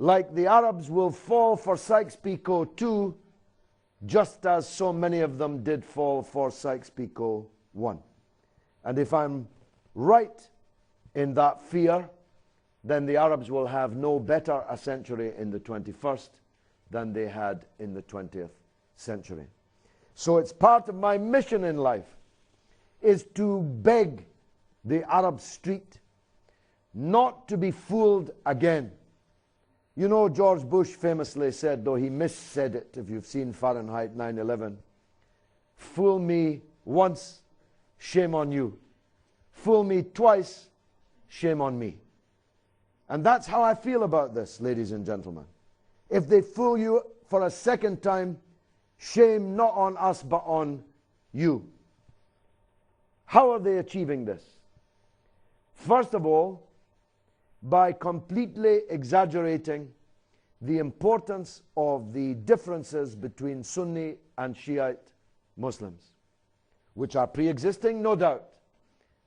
like the Arabs, will fall for Sykes-Picot too, just as so many of them did fall for Sykes-Picot 1. And if I'm right in that fear, then the Arabs will have no better a century in the 21st than they had in the 20th century. So it's part of my mission in life is to beg the Arab street not to be fooled again. You know, George Bush famously said, though he missaid it, if you've seen Fahrenheit 9/11, fool me once, shame on you. Fool me twice, shame on me. And that's how I feel about this, ladies and gentlemen. If they fool you for a second time, shame not on us but on you. How are they achieving this? First of all, by completely exaggerating the importance of the differences between Sunni and Shiite Muslims, which are pre-existing, no doubt,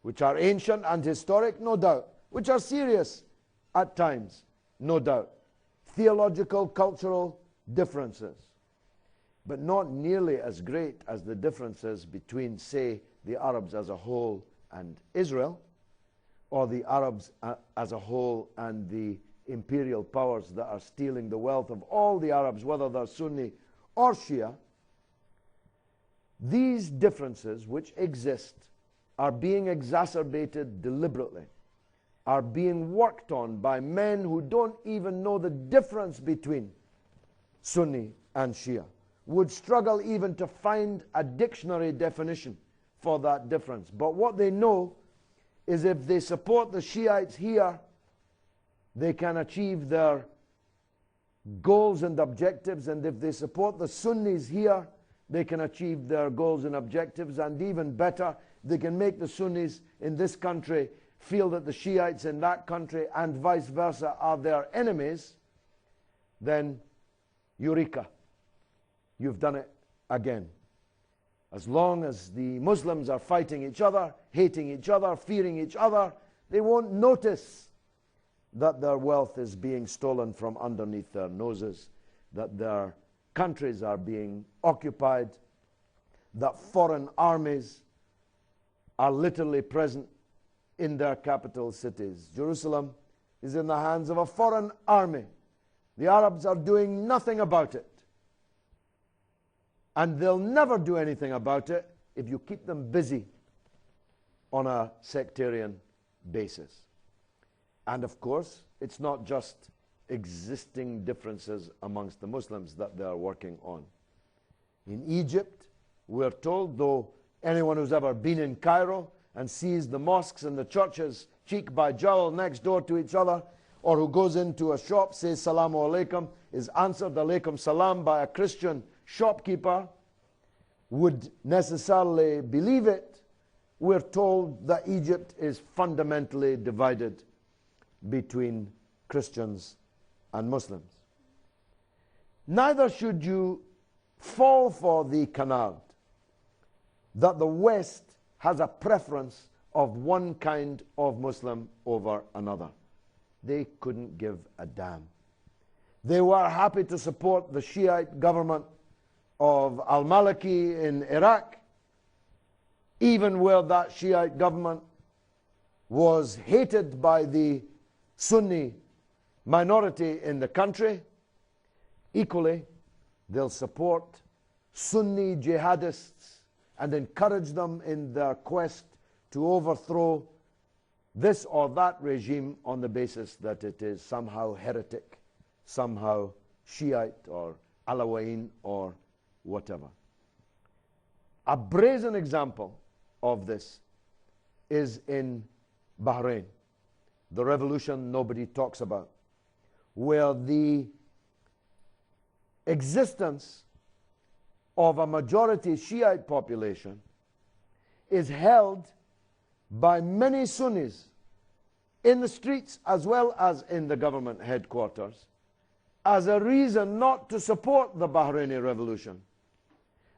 which are ancient and historic, no doubt, which are serious at times, no doubt, theological, cultural differences, but not nearly as great as the differences between, say, the Arabs as a whole and Israel, or the Arabs as a whole and the imperial powers that are stealing the wealth of all the Arabs, whether they're Sunni or Shia. These differences which exist are being exacerbated deliberately, are being worked on by men who don't even know the difference between Sunni and Shia, would struggle even to find a dictionary definition for that difference. But what they know is if they support the Shiites here, they can achieve their goals and objectives, and if they support the Sunnis here, they can achieve their goals and objectives, and even better, they can make the Sunnis in this country feel that the Shiites in that country and vice versa are their enemies. Then eureka, you've done it again. As long as the Muslims are fighting each other, hating each other, fearing each other, they won't notice that their wealth is being stolen from underneath their noses, that their countries are being occupied, that foreign armies are literally present in their capital cities. Jerusalem is in the hands of a foreign army. The Arabs are doing nothing about it. And they'll never do anything about it if you keep them busy on a sectarian basis. And of course, it's not just existing differences amongst the Muslims that they are working on. In Egypt, we're told, though anyone who's ever been in Cairo and sees the mosques and the churches cheek by jowl next door to each other, or who goes into a shop, says Salamu Alaikum, is answered Alaikum Salam by a Christian shopkeeper, would necessarily believe it. We're told that Egypt is fundamentally divided between Christians and Muslims. Neither should you fall for the canard that the West has a preference of one kind of Muslim over another. They couldn't give a damn. They were happy to support the Shiite government of al-Maliki in Iraq, even where that Shiite government was hated by the Sunni minority in the country. Equally, they'll support Sunni jihadists and encourage them in their quest to overthrow this or that regime on the basis that it is somehow heretic, somehow Shiite or Alawiyin or whatever. A brazen example of this is in Bahrain, the revolution nobody talks about, where the existence of a majority Shiite population is held by many Sunnis in the streets as well as in the government headquarters as a reason not to support the Bahraini revolution,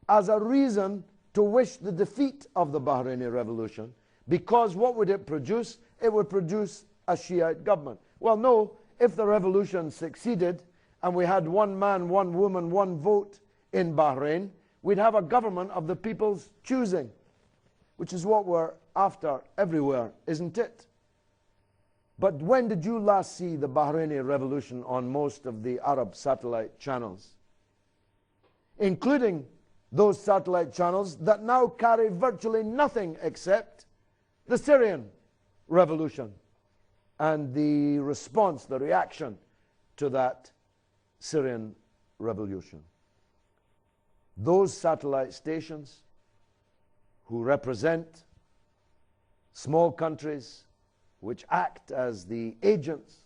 as a reason to wish the defeat of the Bahraini revolution, because what would it produce? It would produce a Shiite government. Well, no, if the revolution succeeded and we had one man, one woman, one vote in Bahrain, we'd have a government of the people's choosing, which is what we're after everywhere, isn't it? But when did you last see the Bahraini revolution on most of the Arab satellite channels, including those satellite channels that now carry virtually nothing except the Syrian revolution and the response, the reaction to that Syrian revolution? Those satellite stations who represent small countries which act as the agents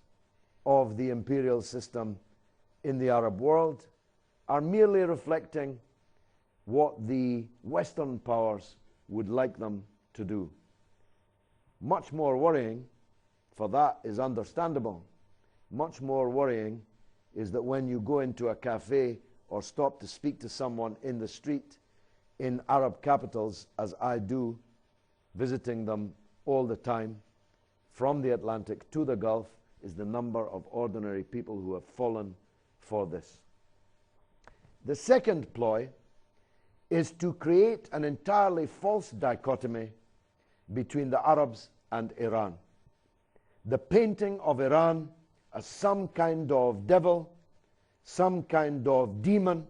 of the imperial system in the Arab world are merely reflecting what the Western powers would like them to do. Much more worrying, for that is understandable, much more worrying is that when you go into a cafe or stop to speak to someone in the street in Arab capitals, as I do, visiting them all the time, from the Atlantic to the Gulf, is the number of ordinary people who have fallen for this. The second ploy is to create an entirely false dichotomy between the Arabs and Iran. The painting of Iran as some kind of devil, some kind of demon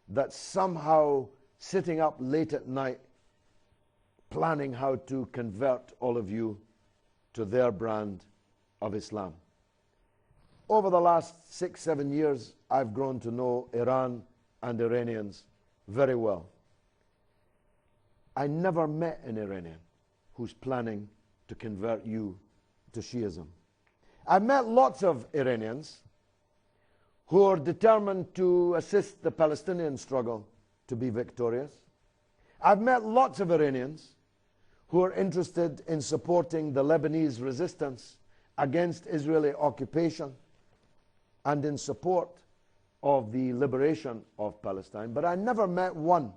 that's somehow sitting up late at night planning how to convert all of you to their brand of Islam. Over the last 6-7 years, I've grown to know Iran and Iranians very well. I never met an Iranian who's planning to convert you to Shiism. I've met lots of Iranians who are determined to assist the Palestinian struggle to be victorious. I've met lots of Iranians who are interested in supporting the Lebanese resistance against Israeli occupation and in support of the liberation of Palestine. But I never met one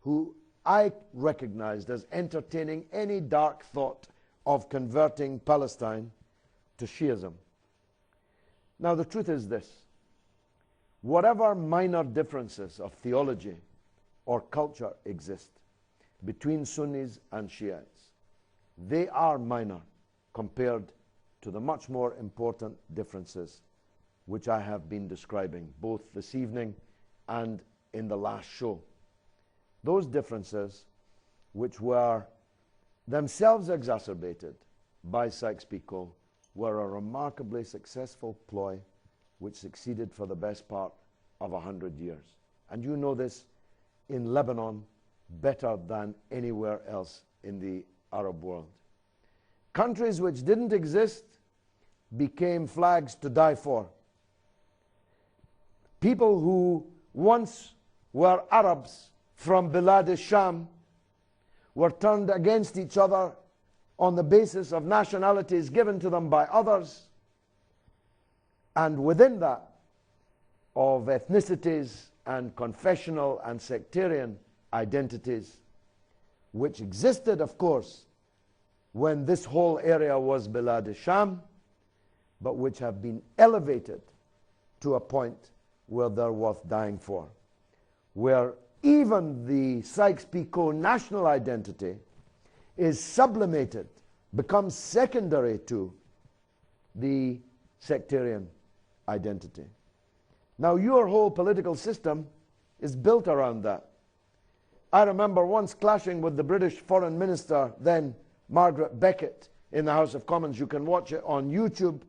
who I recognized as entertaining any dark thought of converting Palestine to Shiism. Now, the truth is this: whatever minor differences of theology or culture exist between Sunnis and Shiites, they are minor compared to the much more important differences which I have been describing both this evening and in the last show. Those differences, which were themselves exacerbated by Sykes-Picot, were a remarkably successful ploy which succeeded for the best part of 100 years. And you know this in Lebanon better than anywhere else in the Arab world. Countries which didn't exist became flags to die for. People who once were Arabs from Bilad al-Sham were turned against each other on the basis of nationalities given to them by others, and within that, of ethnicities and confessional and sectarian identities, which existed, of course, when this whole area was Bilad al-Sham, but which have been elevated to a point where they're worth dying for, where even the Sykes-Picot national identity is sublimated, becomes secondary to the sectarian identity. Now, your whole political system is built around that. I remember once clashing with the British Foreign Minister, then Margaret Beckett, in the House of Commons. You can watch it on YouTube,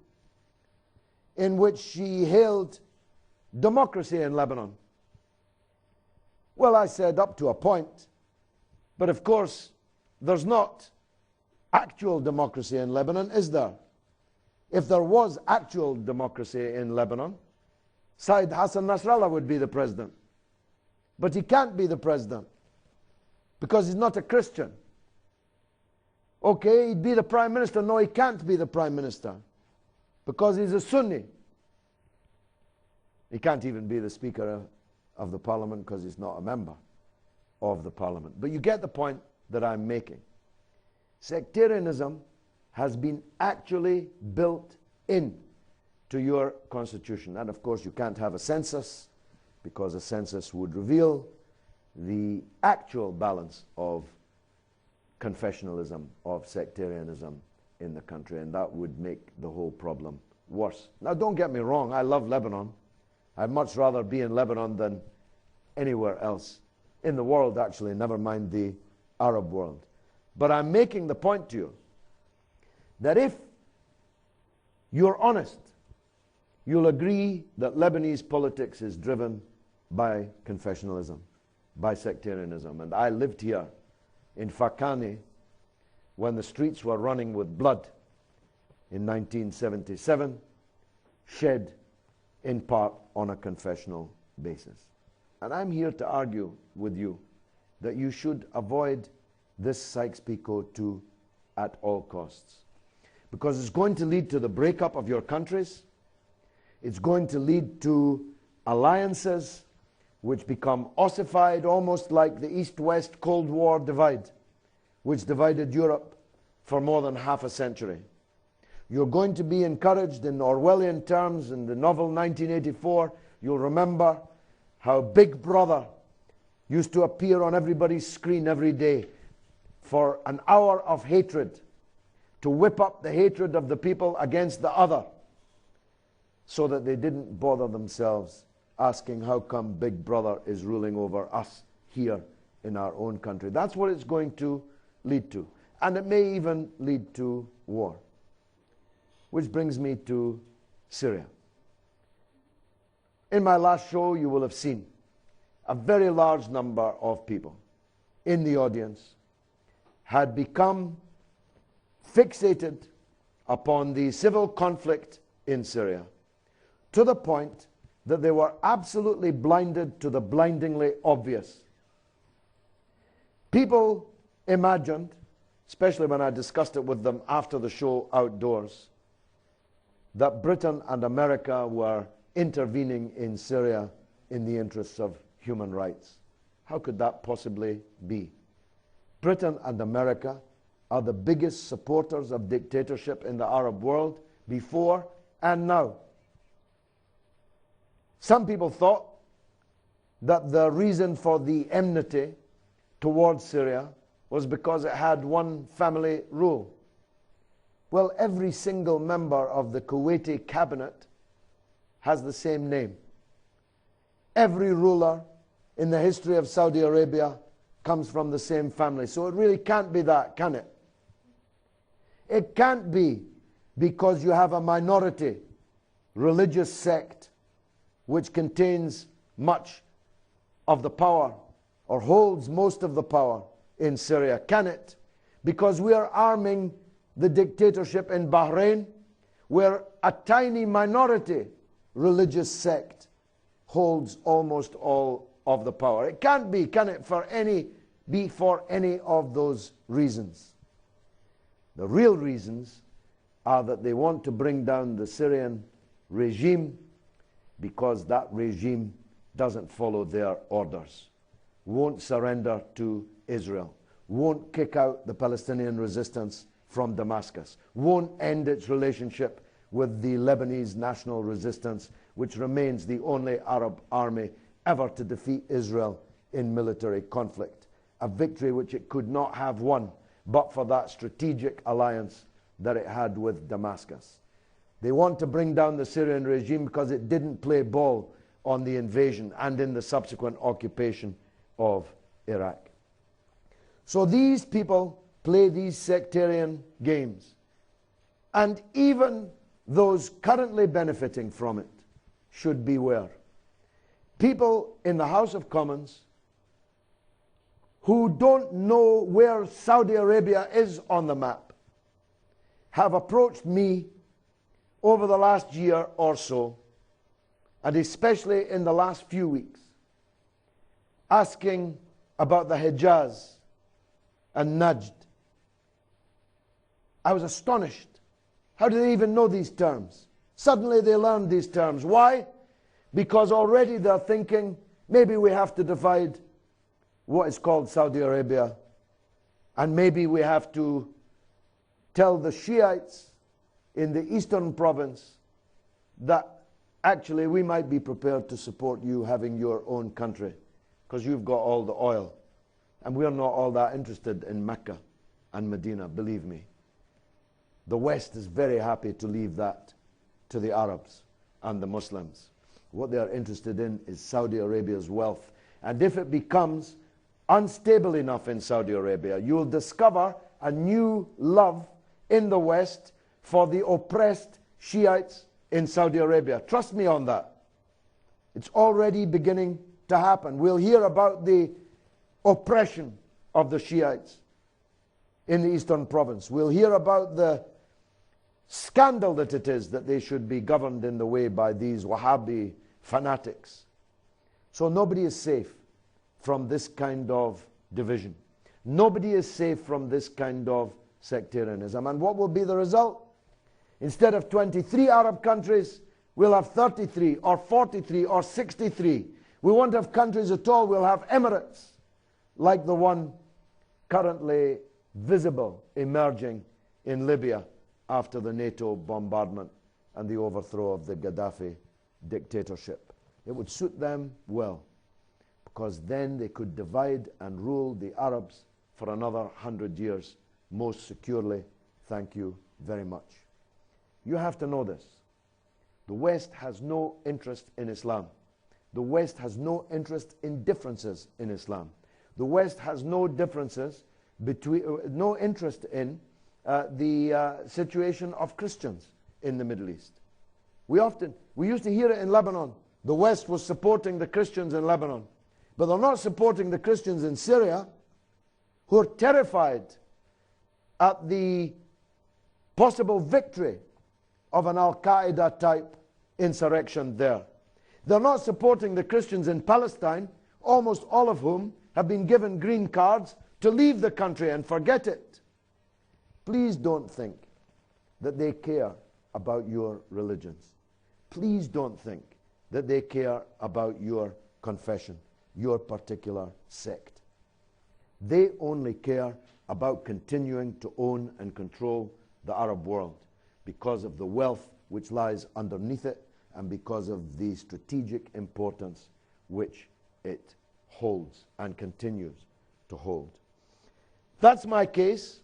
in which she hailed democracy in Lebanon. Well, I said up to a point, but of course there's not actual democracy in Lebanon, is there? If there was actual democracy in Lebanon, Said Hassan Nasrallah would be the president. But he can't be the president because he's not a Christian. Okay, he'd be the prime minister. No, he can't be the prime minister because he's a Sunni. He can't even be the Speaker of the Parliament because he's not a member of the Parliament. But you get the point that I'm making. Sectarianism has been actually built in to your constitution. And of course, you can't have a census, because a census would reveal the actual balance of confessionalism, of sectarianism in the country, and that would make the whole problem worse. Now, don't get me wrong, I love Lebanon. I'd much rather be in Lebanon than anywhere else in the world, actually, never mind the Arab world. But I'm making the point to you that if you're honest, you'll agree that Lebanese politics is driven by confessionalism, by sectarianism. And I lived here in Fakani when the streets were running with blood in 1977, shed in part on a confessional basis. And I'm here to argue with you that you should avoid this Sykes-Picot too at all costs. Because it's going to lead to the breakup of your countries. It's going to lead to alliances which become ossified, almost like the East-West Cold War divide, which divided Europe for more than half a century. You're going to be encouraged in Orwellian terms in the novel 1984. You'll remember how Big Brother used to appear on everybody's screen every day for an hour of hatred, to whip up the hatred of the people against the other, so that they didn't bother themselves asking how come Big Brother is ruling over us here in our own country. That's what it's going to lead to. And it may even lead to war. Which brings me to Syria. In my last show, you will have seen a very large number of people in the audience had become fixated upon the civil conflict in Syria, to the point that they were absolutely blinded to the blindingly obvious. People imagined, especially when I discussed it with them after the show outdoors, that Britain and America were intervening in Syria in the interests of human rights. How could that possibly be? Britain and America are the biggest supporters of dictatorship in the Arab world before and now. Some people thought that the reason for the enmity towards Syria was because it had one family rule. Well, every single member of the Kuwaiti cabinet has the same name. Every ruler in the history of Saudi Arabia comes from the same family. So it really can't be that, can it? It can't be because you have a minority religious sect which contains much of the power, or holds most of the power in Syria, can it? Because we are arming the dictatorship in Bahrain, where a tiny minority religious sect holds almost all of the power. It can't be, can it, for any of those reasons. The real reasons are that they want to bring down the Syrian regime because that regime doesn't follow their orders, won't surrender to Israel, won't kick out the Palestinian resistance from Damascus, won't end its relationship with the Lebanese national resistance, which remains the only Arab army ever to defeat Israel in military conflict, a victory which it could not have won but for that strategic alliance that it had with Damascus. They want to bring down the Syrian regime because it didn't play ball on the invasion and in the subsequent occupation of Iraq. So these people play these sectarian games. And even those currently benefiting from it should beware. People in the House of Commons who don't know where Saudi Arabia is on the map have approached me over the last year or so, and especially in the last few weeks, asking about the Hijaz and Najd. I was astonished. How do they even know these terms? Suddenly they learned these terms. Why? Because already they're thinking, maybe we have to divide what is called Saudi Arabia, and maybe we have to tell the Shiites in the eastern province that actually we might be prepared to support you having your own country because you've got all the oil. And we're not all that interested in Mecca and Medina, believe me. The West is very happy to leave that to the Arabs and the Muslims. What they are interested in is Saudi Arabia's wealth. And if it becomes unstable enough in Saudi Arabia, you'll discover a new love in the West for the oppressed Shiites in Saudi Arabia. Trust me on that. It's already beginning to happen. We'll hear about the oppression of the Shiites in the Eastern Province. We'll hear about the scandal that it is that they should be governed in the way by these Wahhabi fanatics. So nobody is safe from this kind of division. Nobody is safe from this kind of sectarianism. And what will be the result? Instead of 23 Arab countries, we'll have 33 or 43 or 63. We won't have countries at all. We'll have emirates like the one currently visible emerging in Libya after the NATO bombardment and the overthrow of the Gaddafi dictatorship. It would suit them well, because then they could divide and rule the Arabs for another 100 years most securely. Thank you very much. You have to know this. The West has no interest in Islam. The West has no interest in differences in Islam. The West has no differences between, no interest in the situation of Christians in the Middle East. We used to hear it in Lebanon. The West was supporting the Christians in Lebanon. But they're not supporting the Christians in Syria, who are terrified at the possible victory of an Al-Qaeda type insurrection there. They're not supporting the Christians in Palestine, almost all of whom have been given green cards to leave the country and forget it. Please don't think that they care about your religions. Please don't think that they care about your confession, your particular sect. They only care about continuing to own and control the Arab world because of the wealth which lies underneath it and because of the strategic importance which it holds and continues to hold. That's my case.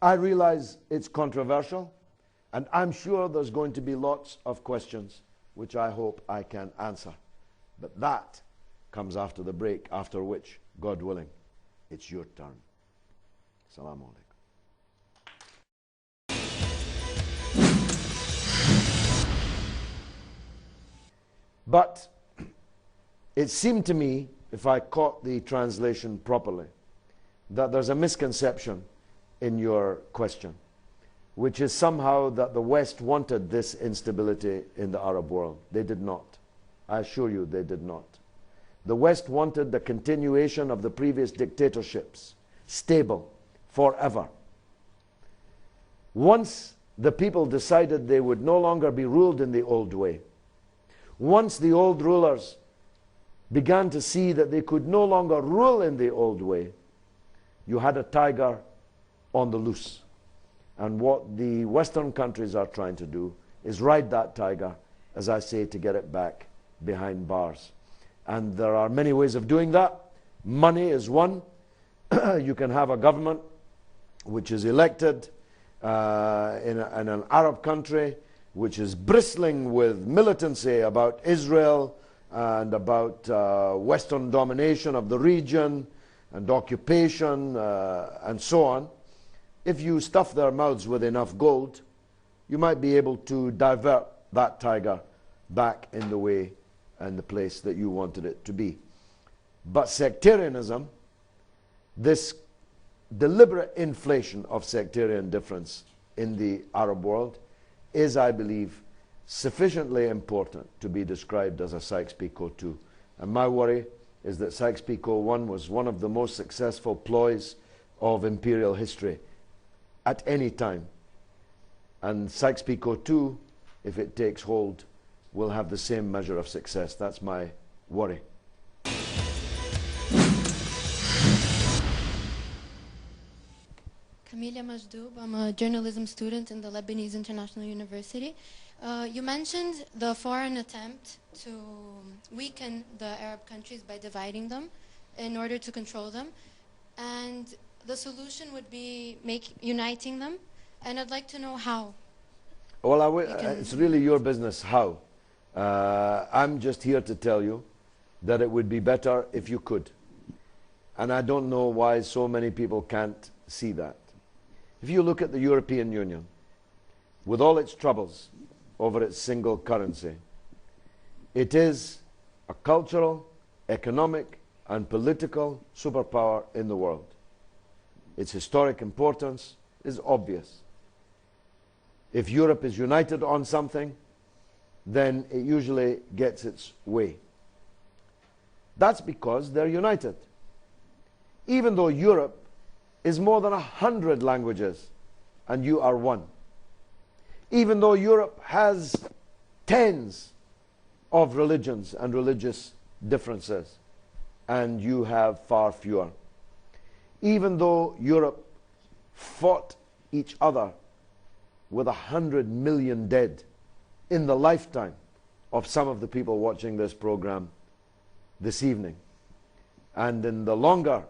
I realize it's controversial, and I'm sure there's going to be lots of questions which I hope I can answer. But that comes after the break, after which, God willing, it's your turn. Assalamu alaikum. But it seemed to me, if I caught the translation properly, that there's a misconception in your question, which is somehow that the West wanted this instability in the Arab world. They did not. I assure you they did not. The West wanted the continuation of the previous dictatorships, stable, forever. Once the people decided they would no longer be ruled in the old way, once the old rulers began to see that they could no longer rule in the old way, you had a tiger on the loose. And what the Western countries are trying to do is ride that tiger, as I say, to get it back behind bars. And there are many ways of doing that. Money is one. You can have a government which is elected in an Arab country which is bristling with militancy about Israel and about Western domination of the region and occupation and so on. If you stuff their mouths with enough gold, you might be able to divert that tiger back in the way and the place that you wanted it to be. But sectarianism, this deliberate inflation of sectarian difference in the Arab world, is, I believe, sufficiently important to be described as a Sykes-Picot 2. And my worry is that Sykes-Picot 1 was one of the most successful ploys of imperial history at any time. And Sykes-Picot 2, if it takes hold, will have the same measure of success. That's my worry. Camila Majdoub. I'm a journalism student in the Lebanese International University. You mentioned the foreign attempt to weaken the Arab countries by dividing them in order to control them. And the solution would be uniting them. And I'd like to know how. Well, it's really your business how. I'm just here to tell you that it would be better if you could. And I don't know why so many people can't see that. If you look at the European Union, with all its troubles over its single currency, it is a cultural, economic, and political superpower in the world. Its historic importance is obvious. If Europe is united on something, then it usually gets its way. That's because they're united. Even though Europe is more than 100 languages and you are one. Even though Europe has tens of religions and religious differences and you have far fewer. Even though Europe fought each other with 100 million dead in the lifetime of some of the people watching this program this evening, and in the longer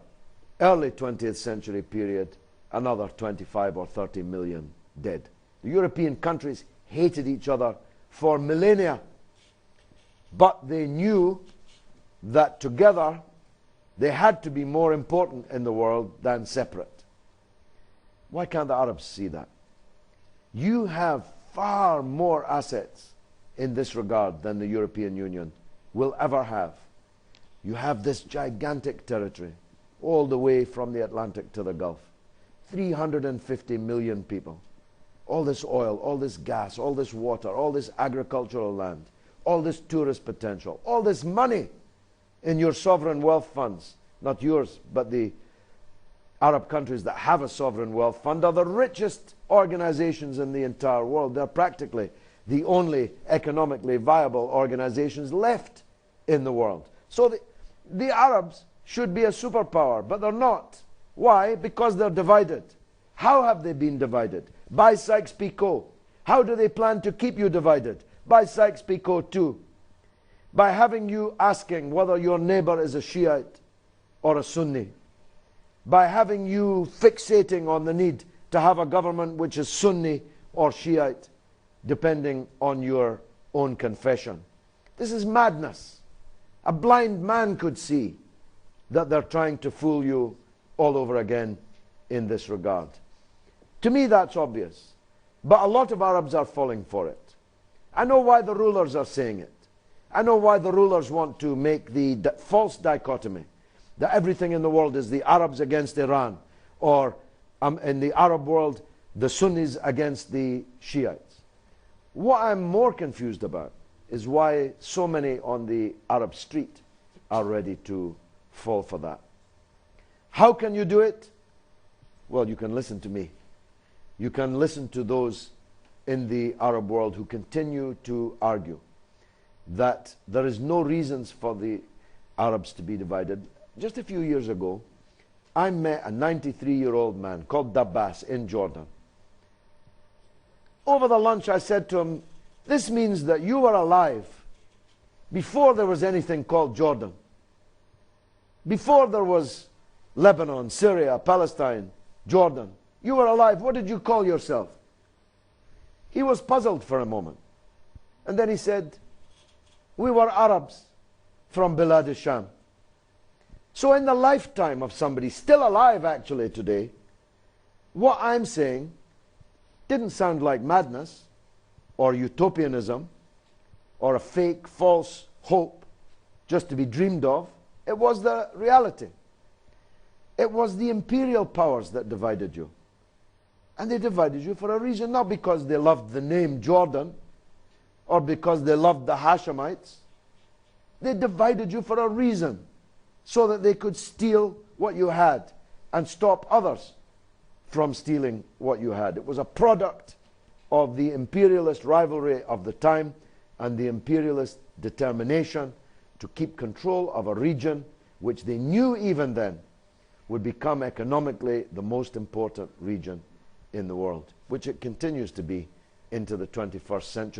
early 20th century period, another 25 or 30 million dead. The European countries hated each other for millennia, but they knew that together they had to be more important in the world than separate. Why can't the Arabs see that? You have far more assets in this regard than the European Union will ever have. You have this gigantic territory all the way from the Atlantic to the Gulf. 350 million people. All this oil, all this gas, all this water, all this agricultural land, all this tourist potential, all this money in your sovereign wealth funds, not yours, but the Arab countries that have a sovereign wealth fund are the richest organizations in the entire world. They're practically the only economically viable organizations left in the world. So the Arabs should be a superpower, but they're not. Why? Because they're divided. How have they been divided? By Sykes-Picot. How do they plan to keep you divided? By Sykes-Picot too. By having you asking whether your neighbor is a Shiite or a Sunni. By having you fixating on the need to have a government which is Sunni or Shiite, depending on your own confession. This is madness. A blind man could see that they're trying to fool you all over again in this regard. To me, that's obvious. But a lot of Arabs are falling for it. I know why the rulers are saying it. I know why the rulers want to make the false dichotomy that everything in the world is the Arabs against Iran, or in the Arab world, the Sunnis against the Shiites. What I'm more confused about is why so many on the Arab street are ready to fall for that. How can you do it? Well, you can listen to me. You can listen to those in the Arab world who continue to argue that there is no reasons for the Arabs to be divided. Just a few years ago, I met a 93-year-old man called Dabbas in Jordan. Over the lunch, I said to him, this means that you were alive before there was anything called Jordan. Before there was Lebanon, Syria, Palestine, Jordan. You were alive. What did you call yourself? He was puzzled for a moment. And then he said, we were Arabs from Bilad al-Sham. So in the lifetime of somebody still alive actually today, what I'm saying didn't sound like madness or utopianism or a fake, false hope just to be dreamed of. It was the reality. It was the imperial powers that divided you. And they divided you for a reason, not because they loved the name Jordan or because they loved the Hashemites. They divided you for a reason, so that they could steal what you had and stop others from stealing what you had. It was a product of the imperialist rivalry of the time and the imperialist determination to keep control of a region which they knew even then would become economically the most important region in the world, which it continues to be into the 21st century.